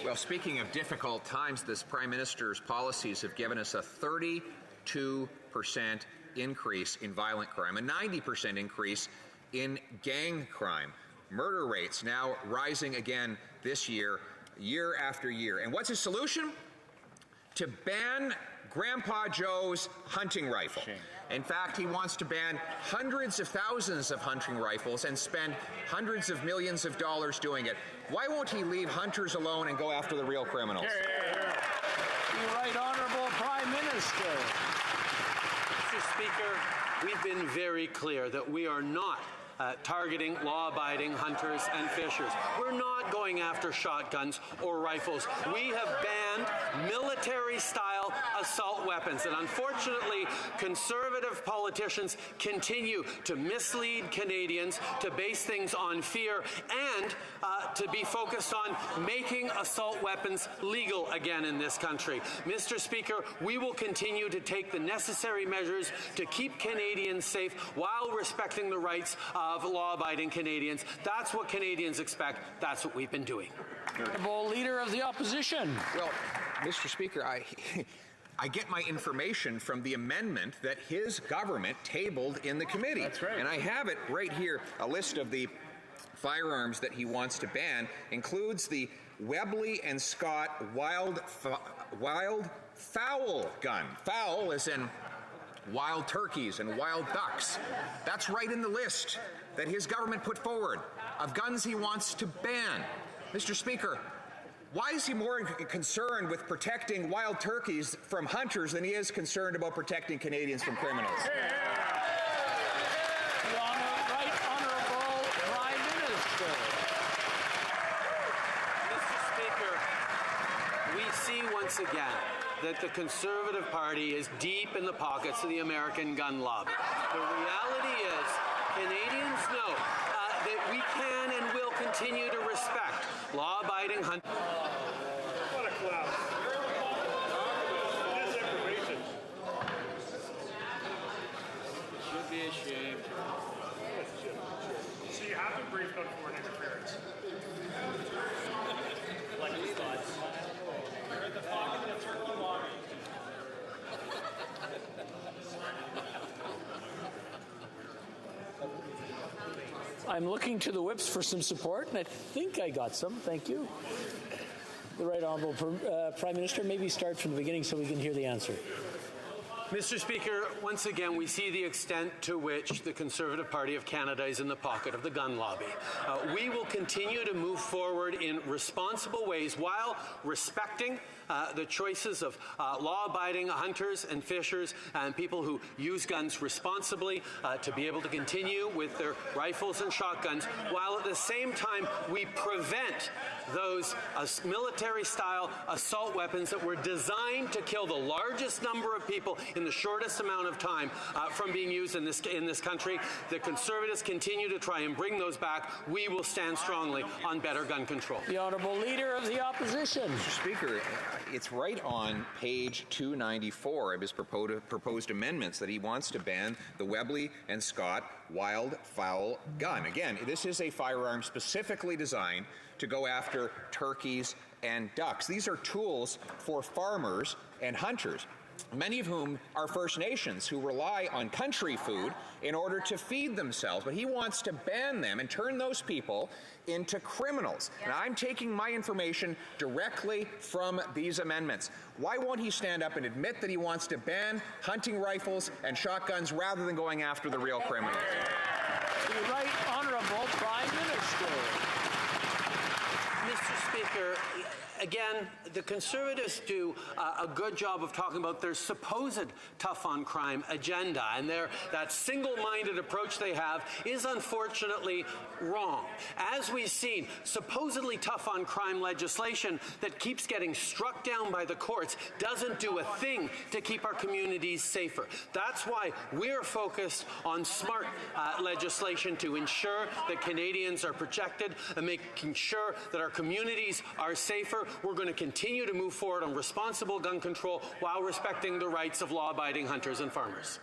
Well, speaking of difficult times, this Prime Minister's policies have given us a 32% increase in violent crime, a 90% increase in gang crime. Murder rates now rising again this year, year after year. And what's his solution? To ban Grandpa Joe's hunting rifle. In fact, he wants to ban hundreds of thousands of hunting rifles and spend hundreds of millions of dollars doing it. Why won't he leave hunters alone and go after the real criminals? The Right Honourable Prime Minister. Mr. Speaker, we've been very clear that we are not targeting law-abiding hunters and fishers. We're not going after shotguns or rifles. We have banned military-style assault weapons, and unfortunately, Conservative politicians continue to mislead Canadians, to base things on fear, and to be focused on making assault weapons legal again in this country. Mr. Speaker, we will continue to take the necessary measures to keep Canadians safe while respecting the rights of law-abiding Canadians. That's what Canadians expect. That's what we've been doing. Honourable Leader of the Opposition. Well, Mr. Speaker, I get my information from the amendment that his government tabled in the committee. That's right. And I have it right here. A list of the firearms that he wants to ban includes the Webley and Scott wild fowl gun. Fowl as in wild turkeys and wild ducks. That's right in the list that his government put forward of guns he wants to ban. Mr. Speaker, why is he more concerned with protecting wild turkeys from hunters than he is concerned about protecting Canadians from criminals? The Right Honourable Prime Minister. Mr. Speaker, we see once again that the Conservative Party is deep in the pockets of the American gun lobby. The reality is, Canadians know that we can and will continue to respect law-abiding hunters. What a clown. Disinformation. Should be ashamed. So you have been briefed on foreign interference. Like we thought. You're in the pocket of the turkey lobby. I'm looking to the whips for some support, and I think I got some. Thank you. The Right Honourable Prime Minister, maybe start from the beginning so we can hear the answer. Mr. Speaker, once again, we see the extent to which the Conservative Party of Canada is in the pocket of the gun lobby. We will continue to move forward in responsible ways while respecting the choices of law-abiding hunters and fishers and people who use guns responsibly to be able to continue with their rifles and shotguns, while at the same time we prevent those military-style assault weapons that were designed to kill the largest number of people in the shortest amount of time from being used in this country. The Conservatives continue to try and bring those back. We will stand strongly on better gun control. The Honourable Leader of the Opposition. Mr. Speaker, it's right on page 294 of his proposed amendments that he wants to ban the Webley and Scott wild fowl gun. Again, this is a firearm specifically designed to go after turkeys and ducks. These are tools for farmers and hunters, many of whom are First Nations who rely on country food in order to feed themselves. But he wants to ban them and turn those people into criminals. Yeah. Now, I'm taking my information directly from these amendments. Why won't he stand up and admit that he wants to ban hunting rifles and shotguns rather than going after the real criminals? The Right Honourable Prime Minister. Mr. Speaker, again, the Conservatives do a good job of talking about their supposed tough-on-crime agenda, and that single-minded approach they have is unfortunately wrong. As we've seen, supposedly tough-on-crime legislation that keeps getting struck down by the courts doesn't do a thing to keep our communities safer. That's why we're focused on smart legislation to ensure that Canadians are protected and making sure that our communities are safer. We're going to continue to move forward on responsible gun control while respecting the rights of law-abiding hunters and farmers.